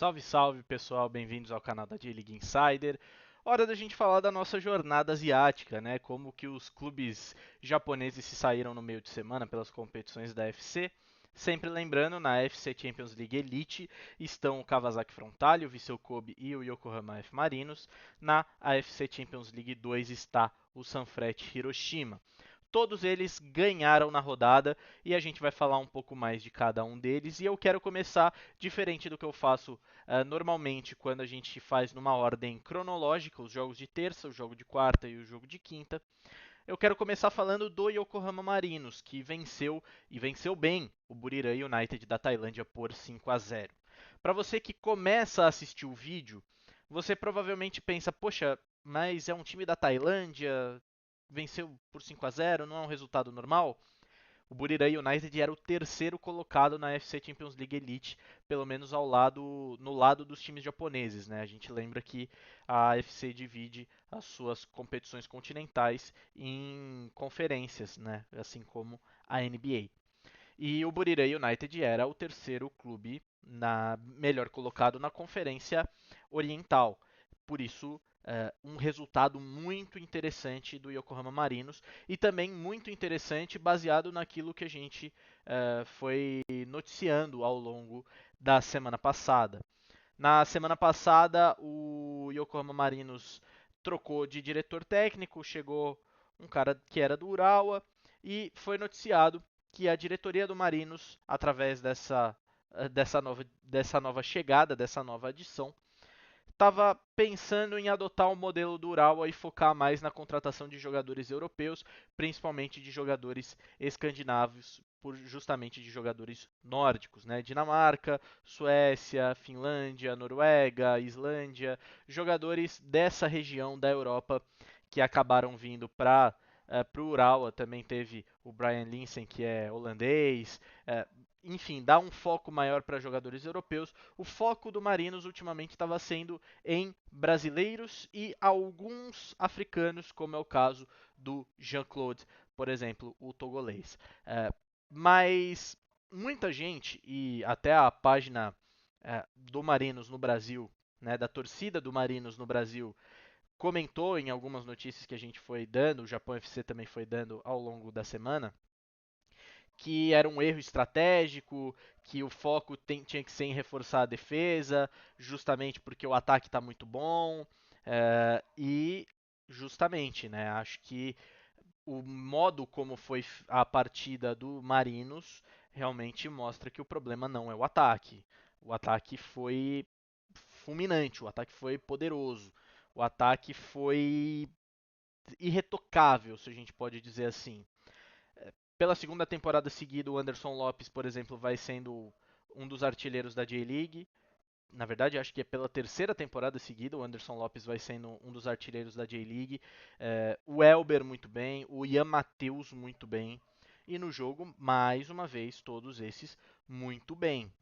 Salve, salve pessoal, bem-vindos ao canal da J-League Insider. Hora da gente falar da nossa jornada asiática, né? Como que os clubes japoneses se saíram no meio de semana pelas competições da FC. Sempre lembrando, na FC Champions League Elite estão o Kawasaki Frontale, o Vissel Kobe e o Yokohama F Marinos. Na AFC Champions League 2 está o Sanfrecce Hiroshima. Todos eles ganharam na rodada e a gente vai falar um pouco mais de cada um deles. E eu quero começar diferente do que eu faço normalmente quando a gente faz numa ordem cronológica, os jogos de terça, o jogo de quarta e o jogo de quinta. Eu quero começar falando do Yokohama Marinos, que venceu e venceu bem o Buriram United da Tailândia por 5-0. Para você que começa a assistir o vídeo, você provavelmente pensa, poxa, mas é um time da Tailândia, venceu por 5-0, não é um resultado normal? O Buriram United era o terceiro colocado na FC Champions League Elite, pelo menos no lado dos times japoneses, né? A gente lembra que a FC divide as suas competições continentais em conferências, né? Assim como a NBA. E o Buriram United era o terceiro clube melhor colocado na Conferência Oriental. Por isso, um resultado muito interessante do Yokohama Marinos e também muito interessante baseado naquilo que a gente foi noticiando ao longo da semana passada. Na semana passada, o Yokohama Marinos trocou de diretor técnico, chegou um cara que era do Urawa e foi noticiado que a diretoria do Marinos, através dessa nova chegada, dessa nova adição, estava pensando em adotar o modelo do Urawa e focar mais na contratação de jogadores europeus, principalmente de jogadores escandinavos, justamente de jogadores nórdicos, né? Dinamarca, Suécia, Finlândia, Noruega, Islândia, jogadores dessa região da Europa que acabaram vindo para o Urawa. Também teve o Brian Linsen, que é holandês. Enfim, dá um foco maior para jogadores europeus. O foco do Marinos ultimamente estava sendo em brasileiros e alguns africanos, como é o caso do Jean-Claude, por exemplo, o togolês. Mas muita gente, e até a página do Marinos no Brasil, né, da torcida do Marinos no Brasil, comentou em algumas notícias que a gente foi dando, o Japão FC também foi dando ao longo da semana, que era um erro estratégico, que o foco tinha que ser em reforçar a defesa, justamente porque o ataque está muito bom. E justamente, né, acho que o modo como foi a partida do Marinos realmente mostra que o problema não é o ataque. O ataque foi fulminante, o ataque foi poderoso, o ataque foi irretocável, se a gente pode dizer assim. Pela segunda temporada seguida, o Anderson Lopes, por exemplo, vai sendo um dos artilheiros da J-League. Na verdade, acho que é pela terceira temporada seguida, o Anderson Lopes vai sendo um dos artilheiros da J-League. O Elber muito bem, o Ian Matheus muito bem. E no jogo, mais uma vez, todos esses muito bem.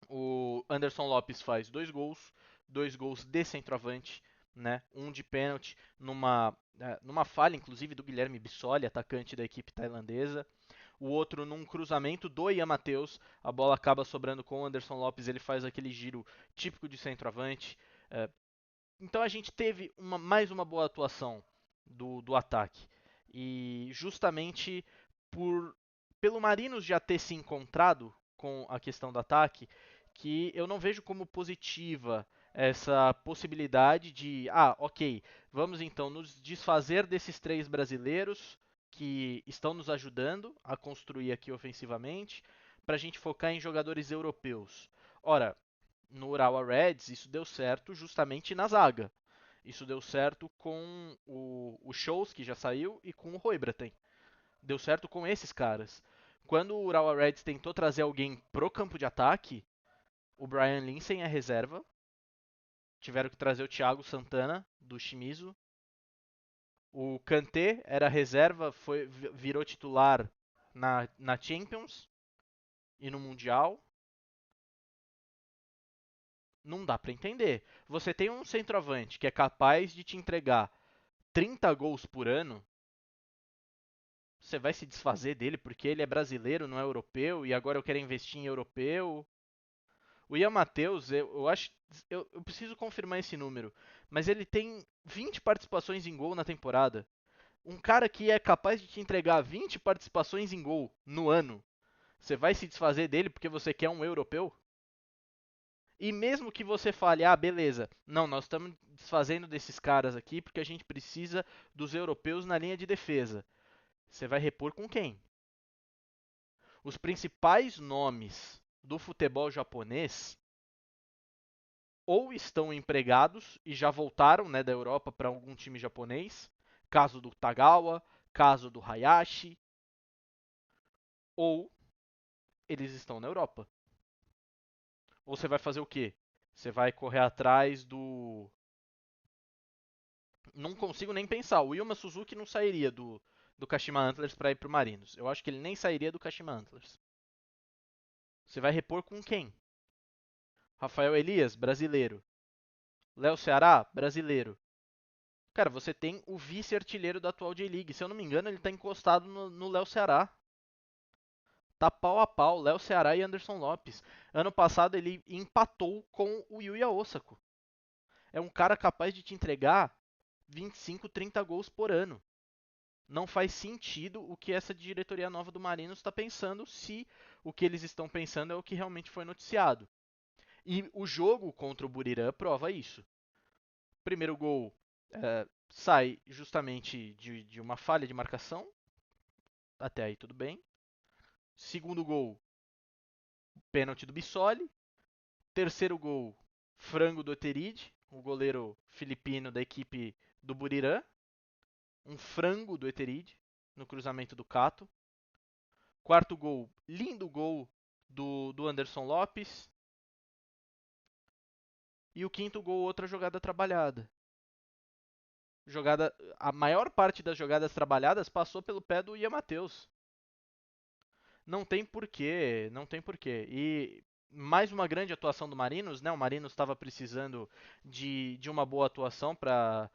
O Anderson Lopes faz dois gols de centroavante, né? Um de pênalti numa falha, inclusive, do Guilherme Bissoli, atacante da equipe tailandesa. O outro num cruzamento do Ian Matheus, a bola acaba sobrando com o Anderson Lopes, ele faz aquele giro típico de centroavante. Então a gente teve mais uma boa atuação do ataque. E justamente por pelo Marinos já ter se encontrado com a questão do ataque, que eu não vejo como positiva essa possibilidade de, ok, vamos então nos desfazer desses três brasileiros que estão nos ajudando a construir aqui ofensivamente, para a gente focar em jogadores europeus. Ora, no Urawa Reds isso deu certo justamente na zaga. Isso deu certo com o Shows, que já saiu, e com o Roibraten. Deu certo com esses caras. Quando o Urawa Reds tentou trazer alguém pro campo de ataque, o Brian Linsen é reserva. Tiveram que trazer o Thiago Santana, do Shimizu. O Kanté era reserva, virou titular na Champions e no Mundial. Não dá para entender. Você tem um centroavante que é capaz de te entregar 30 gols por ano, você vai se desfazer dele porque ele é brasileiro, não é europeu, e agora eu quero investir em europeu. O Ian Matheus, eu acho. Eu preciso confirmar esse número. Mas ele tem 20 participações em gol na temporada. Um cara que é capaz de te entregar 20 participações em gol no ano. Você vai se desfazer dele porque você quer um europeu? E mesmo que você fale, ah, beleza, não, nós estamos desfazendo desses caras aqui porque a gente precisa dos europeus na linha de defesa. Você vai repor com quem? Os principais nomes do futebol japonês ou estão empregados e já voltaram, né, da Europa para algum time japonês, caso do Tagawa, caso do Hayashi, ou eles estão na Europa. Ou você vai fazer o quê? Você vai correr atrás do. Não consigo nem pensar. O Yuma Suzuki não sairia do Kashima Antlers para ir pro Marinos. Eu acho que ele nem sairia do Kashima Antlers. Você vai repor com quem? Rafael Elias, brasileiro. Léo Ceará, brasileiro. Cara, você tem o vice-artilheiro da atual J-League. Se eu não me engano, ele tá encostado no Léo Ceará. Tá pau a pau, Léo Ceará e Anderson Lopes. Ano passado ele empatou com o Yuya Osako. É um cara capaz de te entregar 25, 30 gols por ano. Não faz sentido o que essa diretoria nova do Marinos está pensando, se o que eles estão pensando é o que realmente foi noticiado. E o jogo contra o Buriram prova isso. Primeiro gol sai justamente de uma falha de marcação, até aí tudo bem. Segundo gol, pênalti do Bissoli. Terceiro gol, frango do Eteride, o goleiro filipino da equipe do Buriram. Um frango do Eteride no cruzamento do Cato. Quarto gol, lindo gol do Anderson Lopes. E o quinto gol, outra jogada trabalhada. A maior parte das jogadas trabalhadas passou pelo pé do Ian Matheus. Não tem porquê, não tem porquê. E mais uma grande atuação do Marinos, né? O Marinos estava precisando de uma boa atuação para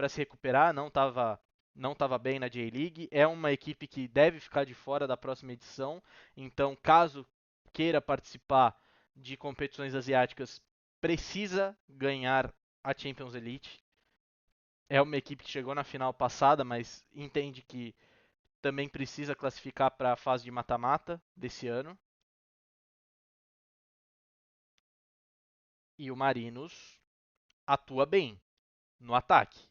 se recuperar, não estava bem na J-League. É uma equipe que deve ficar de fora da próxima edição. Então, caso queira participar de competições asiáticas, precisa ganhar a Champions Elite. É uma equipe que chegou na final passada, mas entende que também precisa classificar para a fase de mata-mata desse ano. E o Marinos atua bem no ataque.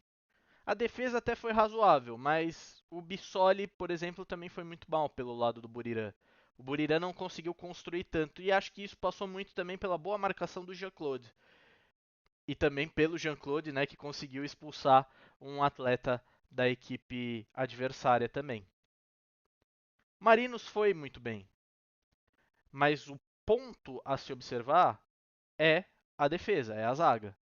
A defesa até foi razoável, mas o Bissoli, por exemplo, também foi muito mal pelo lado do Buriram. O Buriram não conseguiu construir tanto e acho que isso passou muito também pela boa marcação do Jean-Claude. E também pelo Jean-Claude, né, que conseguiu expulsar um atleta da equipe adversária também. Marinos foi muito bem, mas o ponto a se observar é a defesa, é a zaga.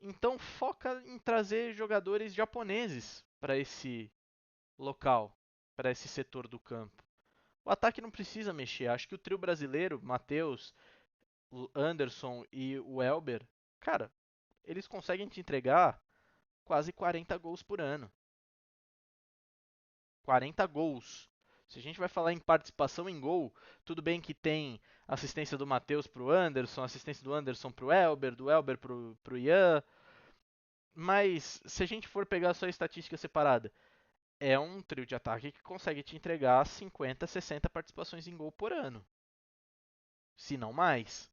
Então foca em trazer jogadores japoneses para esse local, para esse setor do campo. O ataque não precisa mexer. Acho que o trio brasileiro, Matheus, o Anderson e o Elber, cara, eles conseguem te entregar quase 40 gols por ano. 40 gols. Se a gente vai falar em participação em gol, tudo bem que tem assistência do Matheus pro Anderson, assistência do Anderson pro Elber, do Elber pro Ian. Mas se a gente for pegar só a estatística separada, é um trio de ataque que consegue te entregar 50, 60 participações em gol por ano. Se não mais.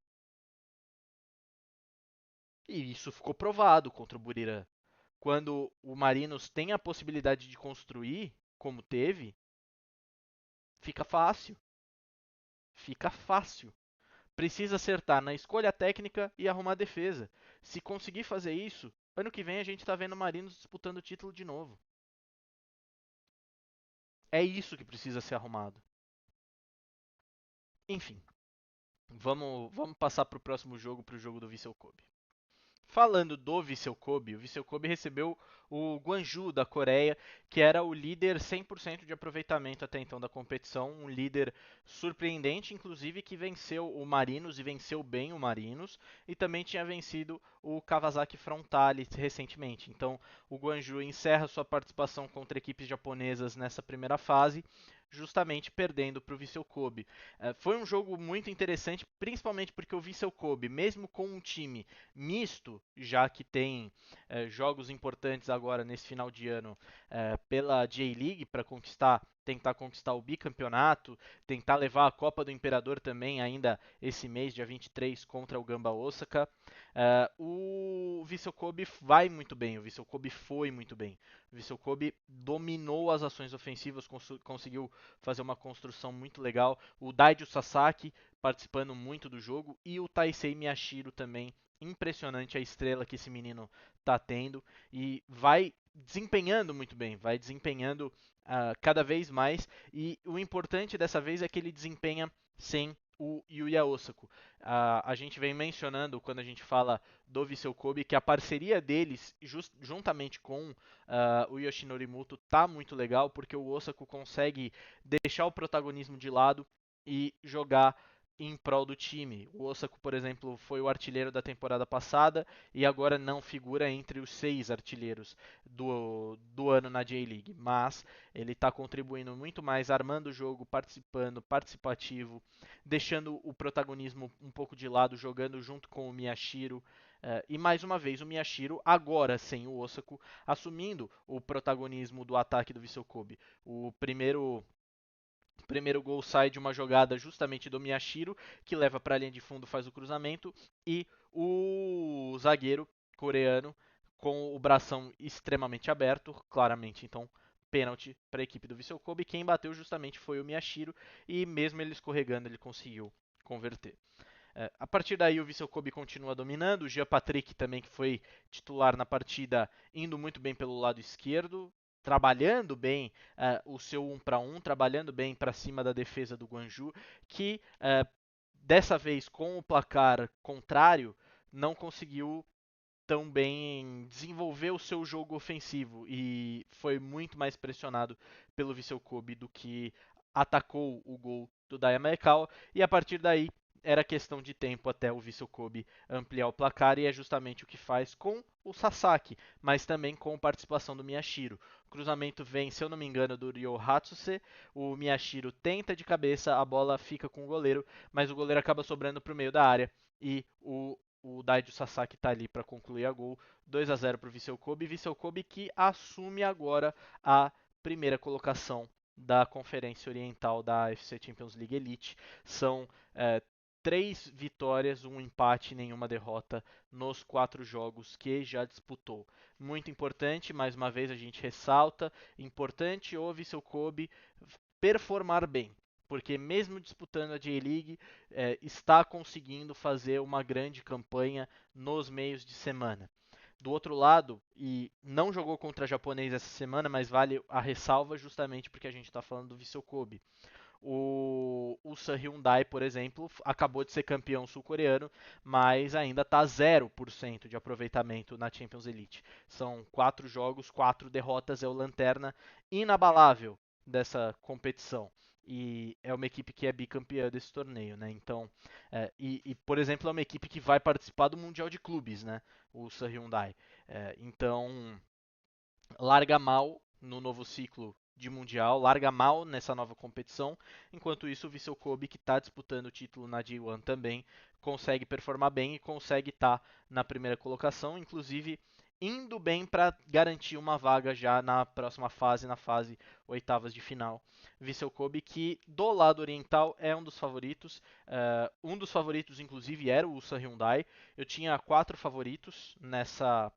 E isso ficou provado contra o Buriram. Quando o Marinos tem a possibilidade de construir, como teve, fica fácil. Fica fácil. Precisa acertar na escolha técnica e arrumar a defesa. Se conseguir fazer isso, ano que vem a gente está vendo o Marinos disputando o título de novo. É isso que precisa ser arrumado. Enfim, vamos passar para o próximo jogo, para o jogo do Vissel Kobe. Falando do Vissel Kobe, o Vissel Kobe recebeu o Gwangju da Coreia, que era o líder 100% de aproveitamento até então da competição, um líder surpreendente, inclusive que venceu o Marinos e venceu bem o Marinos, e também tinha vencido o Kawasaki Frontale recentemente. Então, o Gwangju encerra sua participação contra equipes japonesas nessa primeira fase, justamente perdendo para o Vissel Kobe. Foi um jogo muito interessante, principalmente porque o Vissel Kobe, mesmo com um time misto, já que tem jogos importantes agora nesse final de ano pela J-League para tentar conquistar o bicampeonato, tentar levar a Copa do Imperador também ainda esse mês, dia 23, contra o Gamba Osaka. O Vissel Kobe vai muito bem, o Vissel Kobe foi muito bem. O Vissel Kobe dominou as ações ofensivas, conseguiu fazer uma construção muito legal. O Daijo Sasaki participando muito do jogo e o Taisei Miyashiro também. Impressionante a estrela que esse menino está tendo e vai desempenhando muito bem, vai desempenhando cada vez mais. E o importante dessa vez é que ele desempenha sem o Yuya Osako. A gente vem mencionando quando a gente fala do Vissel Kobe que a parceria deles, juntamente com o Yoshinori Muto, tá muito legal porque o Osako consegue deixar o protagonismo de lado e jogar em prol do time. O Osako, por exemplo, foi o artilheiro da temporada passada e agora não figura entre os 6 artilheiros do ano na J-League, mas ele está contribuindo muito mais, armando o jogo, participativo, deixando o protagonismo um pouco de lado, jogando junto com o Miyashiro. E mais uma vez o Miyashiro, agora sem o Osako, assumindo o protagonismo do ataque do Vissel Kobe. O primeiro gol sai de uma jogada justamente do Miyashiro, que leva para a linha de fundo, faz o cruzamento, e o zagueiro coreano com o bração extremamente aberto, claramente, então, pênalti para a equipe do Vissel Kobe. Quem bateu justamente foi o Miyashiro, e mesmo ele escorregando, ele conseguiu converter. A partir daí o Vissel Kobe continua dominando, o Jean Patrick também, que foi titular na partida, indo muito bem pelo lado esquerdo, trabalhando bem o seu 1 para 1, trabalhando bem para cima da defesa do Guangzhou, que dessa vez com o placar contrário, não conseguiu tão bem desenvolver o seu jogo ofensivo e foi muito mais pressionado pelo Vissel Kobe do que atacou o gol do Daya Maekawa, e a partir daí era questão de tempo até o Vissel Kobe ampliar o placar, e é justamente o que faz com o Sasaki, mas também com participação do Miyashiro. O cruzamento vem, se eu não me engano, do Ryo Hatsuse, o Miyashiro tenta de cabeça, a bola fica com o goleiro, mas o goleiro acaba sobrando para o meio da área e o Daijo Sasaki está ali para concluir a gol. 2-0 para o Vissel Kobe. Vissel Kobe que assume agora a primeira colocação da Conferência Oriental da AFC Champions League Elite. São 3 vitórias, um empate e nenhuma derrota nos 4 jogos que já disputou. Muito importante, mais uma vez a gente ressalta, importante o Vissel Kobe performar bem, porque mesmo disputando a J-League, está conseguindo fazer uma grande campanha nos meios de semana. Do outro lado, e não jogou contra japonês essa semana, mas vale a ressalva justamente porque a gente está falando do Vissel Kobe. O Sun Hyundai, por exemplo, acabou de ser campeão sul-coreano, mas ainda está 0% de aproveitamento na Champions Elite. São 4 jogos, 4 derrotas, é o lanterna inabalável dessa competição. E é uma equipe que é bicampeã desse torneio, né? Então, por exemplo, é uma equipe que vai participar do Mundial de Clubes, né? O Sun Hyundai. Então, larga mal no novo ciclo de Mundial, larga mal nessa nova competição. Enquanto isso, o Vissel Kobe, que está disputando o título na J1 também, consegue performar bem e consegue estar na primeira colocação, inclusive indo bem para garantir uma vaga já na próxima fase, na fase oitavas de final. Vissel Kobe, que do lado oriental é um dos favoritos. Um dos favoritos, inclusive, era o Ulsan Hyundai. Eu tinha 4 favoritos nessa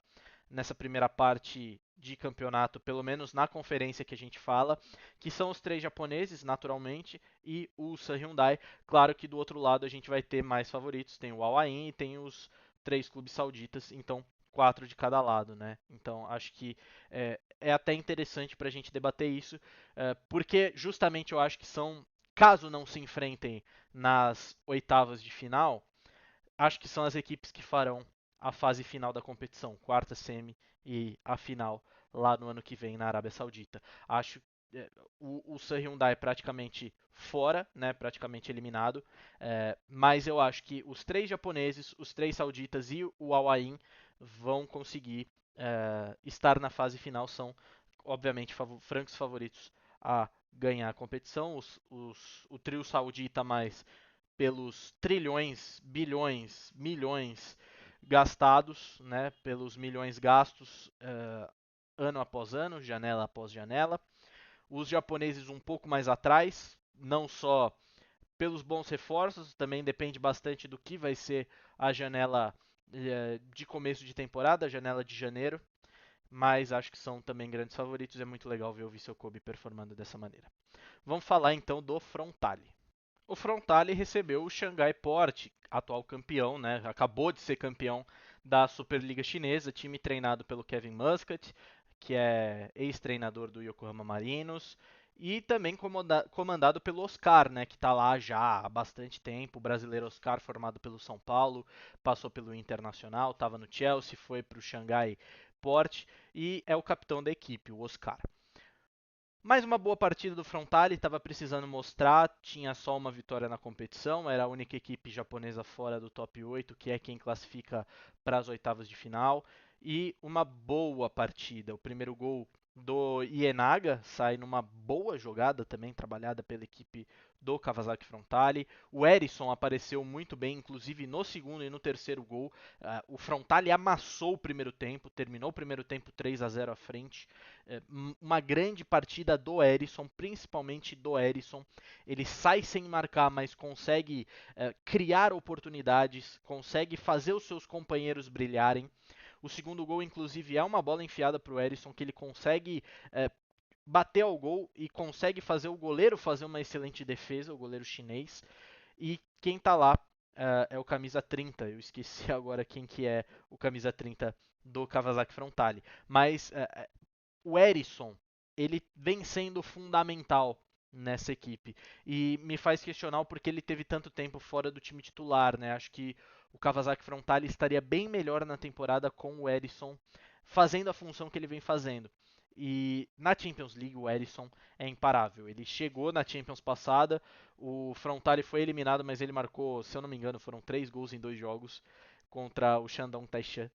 primeira parte de campeonato, pelo menos na conferência que a gente fala, que são os 3 japoneses, naturalmente, e o Sun Hyundai. Claro que do outro lado a gente vai ter mais favoritos, tem o Al Ain e tem os 3 clubes sauditas, então 4 de cada lado, né? Então acho que é até interessante para a gente debater isso, porque justamente eu acho que são, caso não se enfrentem nas oitavas de final, acho que são as equipes que farão a fase final da competição, quarta semi e a final lá no ano que vem na Arábia Saudita. Acho o Sun Hyundai é praticamente fora, né, praticamente eliminado, mas eu acho que os 3 japoneses, os 3 sauditas e o Al Ain vão conseguir estar na fase final, são obviamente francos favoritos a ganhar a competição. O trio saudita mais pelos trilhões, bilhões, milhões gastados, né, pelos milhões gastos ano após ano, janela após janela. Os japoneses um pouco mais atrás, não só pelos bons reforços, também depende bastante do que vai ser a janela de começo de temporada, a janela de janeiro, mas acho que são também grandes favoritos. É muito legal ver o Vissel Kobe performando dessa maneira. Vamos falar então do Frontale. O Frontale recebeu o Xangai Port, atual campeão, né? Acabou de ser campeão da Superliga Chinesa, time treinado pelo Kevin Muscat, que é ex-treinador do Yokohama Marinos, e também comandado pelo Oscar, né, que está lá já há bastante tempo. O brasileiro Oscar, formado pelo São Paulo, passou pelo Internacional, estava no Chelsea, foi para o Xangai Port e é o capitão da equipe, o Oscar. Mais uma boa partida do Frontale, estava precisando mostrar, tinha só uma vitória na competição, era a única equipe japonesa fora do top 8, que é quem classifica para as oitavas de final, e uma boa partida. O primeiro gol do Ienaga sai numa boa jogada também, trabalhada pela equipe do Kawasaki Frontale. O Erisson apareceu muito bem, inclusive no segundo e no terceiro gol. O Frontale amassou o primeiro tempo, terminou o primeiro tempo 3-0 à frente. Uma grande partida do Erisson, principalmente do Erisson. Ele sai sem marcar, mas consegue criar oportunidades, consegue fazer os seus companheiros brilharem. O segundo gol, inclusive, é uma bola enfiada para o Erisson, que ele consegue bater ao gol e consegue fazer o goleiro fazer uma excelente defesa, o goleiro chinês. E quem está lá é o camisa 30. Eu esqueci agora quem que é o camisa 30 do Kawasaki Frontale. Mas o Erisson, ele vem sendo fundamental nessa equipe. E me faz questionar o porquê ele teve tanto tempo fora do time titular, né? Acho que o Kawasaki Frontale estaria bem melhor na temporada com o Erisson fazendo a função que ele vem fazendo. E na Champions League o Erisson é imparável. Ele chegou na Champions passada, o Frontale foi eliminado, mas ele marcou, se eu não me engano, foram 3 gols em 2 jogos contra o Shandong Taishan.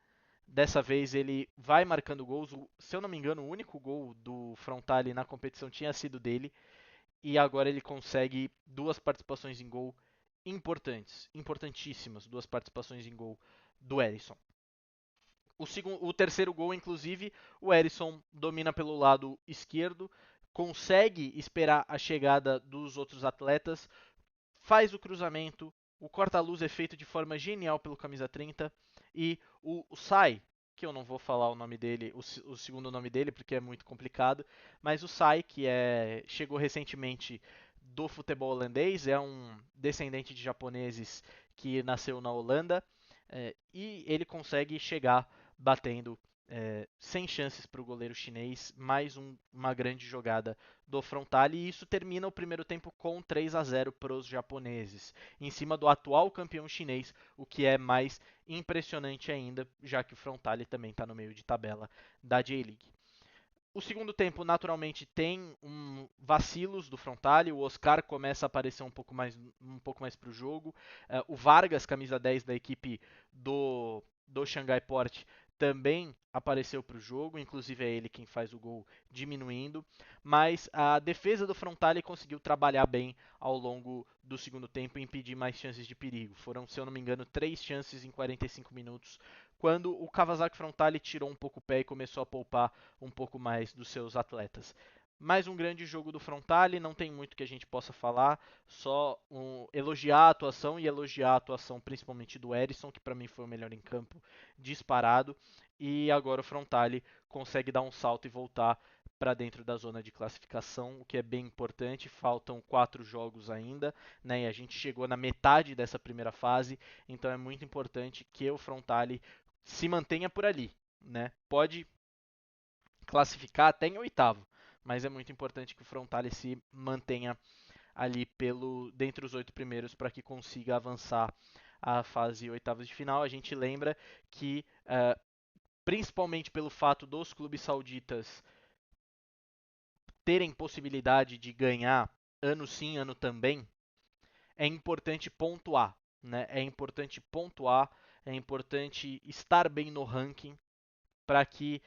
Dessa vez ele vai marcando gols. Se eu não me engano, o único gol do Frontale na competição tinha sido dele. E agora ele consegue duas participações em gol importantes, importantíssimas, duas participações em gol do Erisson. O terceiro gol, inclusive, o Erisson domina pelo lado esquerdo, consegue esperar a chegada dos outros atletas, faz o cruzamento, o corta-luz é feito de forma genial pelo camisa 30 e o Sai, que eu não vou falar o nome dele, o segundo nome dele porque é muito complicado, mas o Sai, que chegou recentemente do futebol holandês, é um descendente de japoneses que nasceu na Holanda, e ele consegue chegar batendo sem chances para o goleiro chinês, mais uma grande jogada do Frontale, e isso termina o primeiro tempo com 3-0 para os japoneses, em cima do atual campeão chinês, o que é mais impressionante ainda, já que o Frontale também está no meio de tabela da J-League. O segundo tempo, naturalmente, tem vacilos do Frontale. O Oscar começa a aparecer um pouco mais para o jogo. O Vargas, camisa 10 da equipe do Xangai Port, também apareceu para o jogo. Inclusive é ele quem faz o gol diminuindo. Mas a defesa do Frontale conseguiu trabalhar bem ao longo do segundo tempo e impedir mais chances de perigo. Foram, se eu não me engano, 3 chances em 45 minutos, quando o Kawasaki Frontale tirou um pouco o pé e começou a poupar um pouco mais dos seus atletas. Mais um grande jogo do Frontale, não tem muito que a gente possa falar, só elogiar a atuação e elogiar a atuação principalmente do Erisson, que para mim foi o melhor em campo, disparado. E agora o Frontale consegue dar um salto e voltar para dentro da zona de classificação, o que é bem importante. Faltam 4 jogos ainda, né? E a gente chegou na metade dessa primeira fase, então é muito importante que o Frontale se mantenha por ali, né? Pode classificar até em oitavo, mas é muito importante que o Frontale se mantenha ali dentre os 8 primeiros para que consiga avançar a fase oitavas de final. A gente lembra que, principalmente pelo fato dos clubes sauditas terem possibilidade de ganhar ano sim, ano também, é importante pontuar, né? É importante pontuar, é importante estar bem no ranking para que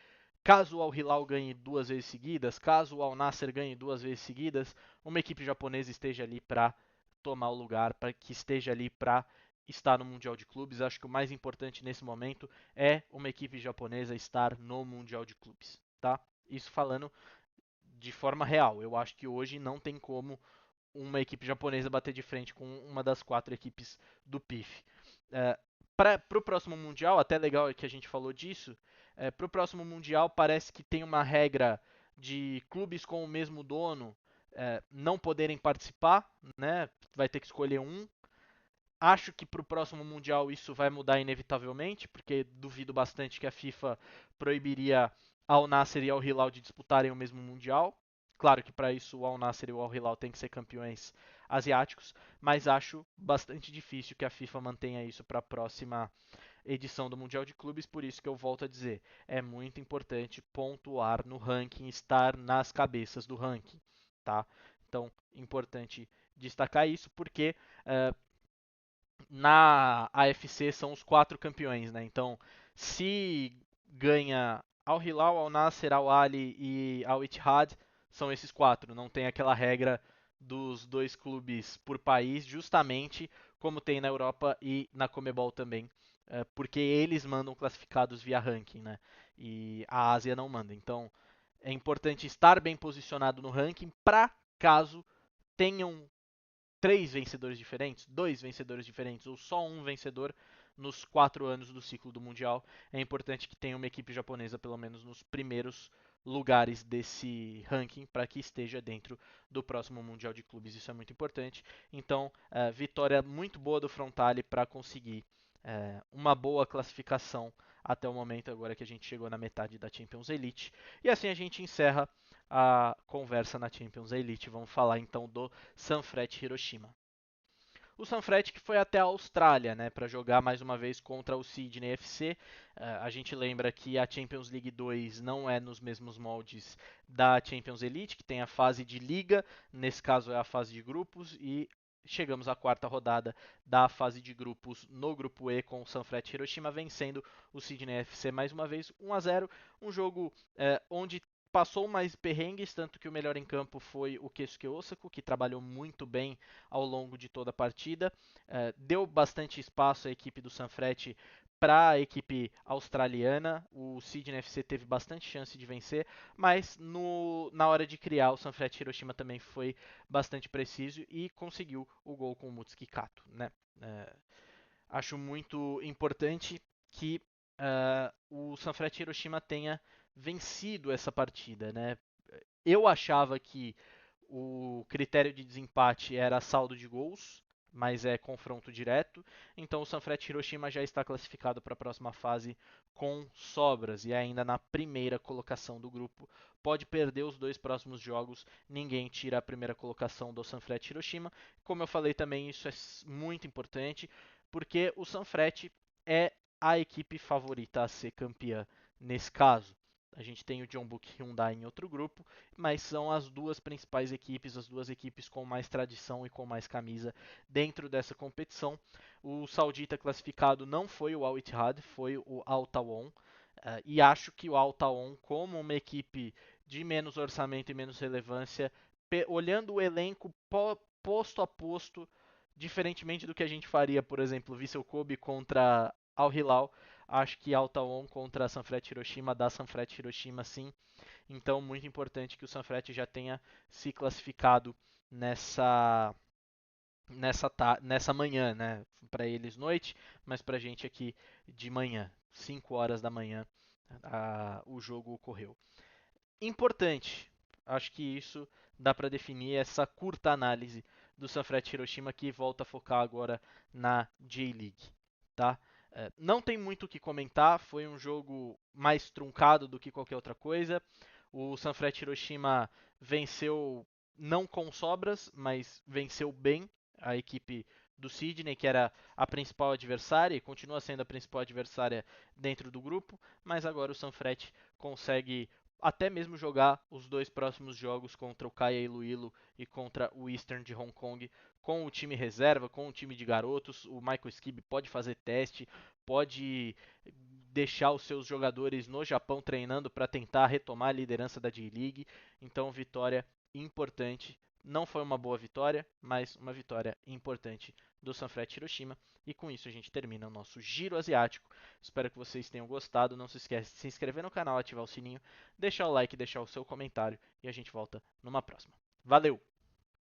caso o Al Hilal ganhe 2 vezes seguidas, caso o Al Nassr ganhe 2 vezes seguidas, uma equipe japonesa esteja ali para tomar o lugar, para que esteja ali para estar no Mundial de Clubes. Acho que o mais importante nesse momento é uma equipe japonesa estar no Mundial de Clubes, tá? Isso falando de forma real. Eu acho que hoje não tem como uma equipe japonesa bater de frente com uma das 4 equipes do PIF. Para o próximo Mundial, até legal que a gente falou disso, para o próximo Mundial parece que tem uma regra de clubes com o mesmo dono não poderem participar, né? Vai ter que escolher um. Acho que para o próximo Mundial isso vai mudar inevitavelmente, porque duvido bastante que a FIFA proibiria Al Nassr e Al Hilal de disputarem o mesmo Mundial. Claro que para isso o Al Nassr e o Al Hilal têm que ser campeões asiáticos, mas acho bastante difícil que a FIFA mantenha isso para a próxima edição do Mundial de Clubes, por isso que eu volto a dizer, é muito importante pontuar no ranking, estar nas cabeças do ranking, tá? Então, importante destacar isso, porque na AFC são os 4 campeões, né? Então, se ganha Al Hilal, Al Nassr, Al Ahly e Al Ittihad, são esses 4. Não tem aquela regra dos 2 clubes por país, justamente como tem na Europa e na Comebol também, porque eles mandam classificados via ranking, né? E a Ásia não manda. Então, é importante estar bem posicionado no ranking para caso tenham 3 vencedores diferentes, 2 vencedores diferentes ou só um vencedor nos 4 anos do ciclo do Mundial. É importante que tenha uma equipe japonesa pelo menos nos primeiros lugares desse ranking para que esteja dentro do próximo Mundial de Clubes. Isso é muito importante. Então, vitória muito boa do Frontale para conseguir uma boa classificação até o momento, agora que a gente chegou na metade da Champions Elite. E assim a gente encerra a conversa na Champions Elite. Vamos falar então do Sanfrecce Hiroshima. O Sanfrecce que foi até a Austrália, né, para jogar mais uma vez contra o Sydney FC. A gente lembra que a Champions League 2 não é nos mesmos moldes da Champions Elite, que tem a fase de liga, nesse caso é a fase de grupos, e chegamos à 4ª rodada da fase de grupos no grupo E com o Sanfrecce Hiroshima vencendo o Sydney FC mais uma vez 1-0, um jogo onde passou mais perrengues, tanto que o melhor em campo foi o Keisuke Osako, que trabalhou muito bem ao longo de toda a partida. Deu bastante espaço à equipe do Sanfrecce para a equipe australiana. O Sydney FC teve bastante chance de vencer, mas na hora de criar, o Sanfrecce Hiroshima também foi bastante preciso e conseguiu o gol com o Mutsuki Kato, né? Acho muito importante que o Sanfrecce Hiroshima tenha vencido essa partida, né? Eu achava que o critério de desempate era saldo de gols, mas é confronto direto. Então o Sanfrecce Hiroshima já está classificado para a próxima fase com sobras e ainda na primeira colocação do grupo. Pode perder os 2 próximos jogos, ninguém tira a primeira colocação do Sanfrecce Hiroshima. Como eu falei também, isso é muito importante, porque o Sanfrecce é a equipe favorita a ser campeã nesse caso. A gente tem o Jeonbuk Hyundai em outro grupo, mas são as 2 principais equipes, as 2 equipes com mais tradição e com mais camisa dentro dessa competição. O saudita classificado não foi o Al Ittihad, foi o Al Tawon. E acho que o Al Tawon, como uma equipe de menos orçamento e menos relevância, olhando o elenco posto a posto, diferentemente do que a gente faria, por exemplo, Vissel Kobe contra Al Hilal, acho que Al Tawon contra Sanfrecce Hiroshima dá Sanfrecce Hiroshima sim. Então, muito importante que o Sanfrecce já tenha se classificado nessa manhã, né? Para eles noite, mas para a gente aqui de manhã, 5 horas da manhã, o jogo ocorreu. Importante, acho que isso dá para definir essa curta análise do Sanfrecce Hiroshima que volta a focar agora na J-League, tá? Não tem muito o que comentar, foi um jogo mais truncado do que qualquer outra coisa. O Sanfrecce Hiroshima venceu não com sobras, mas venceu bem a equipe do Sydney, que era a principal adversária e continua sendo a principal adversária dentro do grupo, mas agora o Sanfrecce consegue até mesmo jogar os 2 próximos jogos contra o Kaya Iloilo e contra o Eastern de Hong Kong com o time reserva, com o time de garotos. O Michael Skibbe pode fazer teste, pode deixar os seus jogadores no Japão treinando para tentar retomar a liderança da J-League. Então, vitória importante. Não foi uma boa vitória, mas uma vitória importante do Sanfrecce Hiroshima. E com isso a gente termina o nosso giro asiático. Espero que vocês tenham gostado. Não se esqueça de se inscrever no canal, ativar o sininho, deixar o like, deixar o seu comentário e a gente volta numa próxima. Valeu!